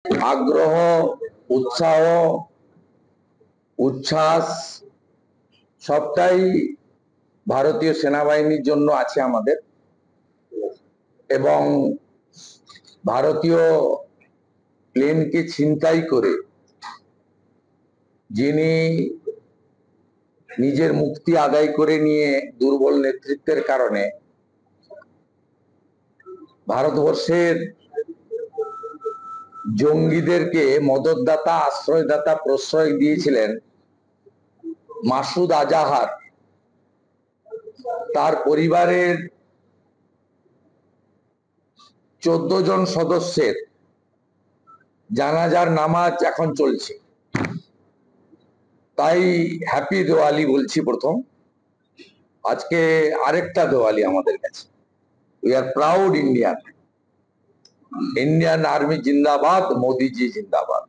আগ্রহ, উৎসাহ, উচ্ছ্বাস সবটাই ভারতীয় সেনাবাহিনীর জন্য আছে আমাদের। এবং ভারতীয় প্লেনকে ছিনতাই করে যিনি নিজের মুক্তি আদায় করে নিয়ে দুর্বল নেতৃত্বের কারণে ভারতবর্ষের জঙ্গিদেরকে মদতদাতা, আশ্রয়দাতা, প্রশ্রয় দিয়েছিলেন, মাসুদ আজাহার তার পরিবারের 14 জন সদস্যের জানাজার নামাজ এখন চলছে। তাই হ্যাপি দিওয়ালি বলছি প্রথম। আজকে আরেকটা দিওয়ালি আমাদের কাছে। We are proud Indian. Indian army জিন্দাবাদ, মোদিজি জিন্দাবাদ।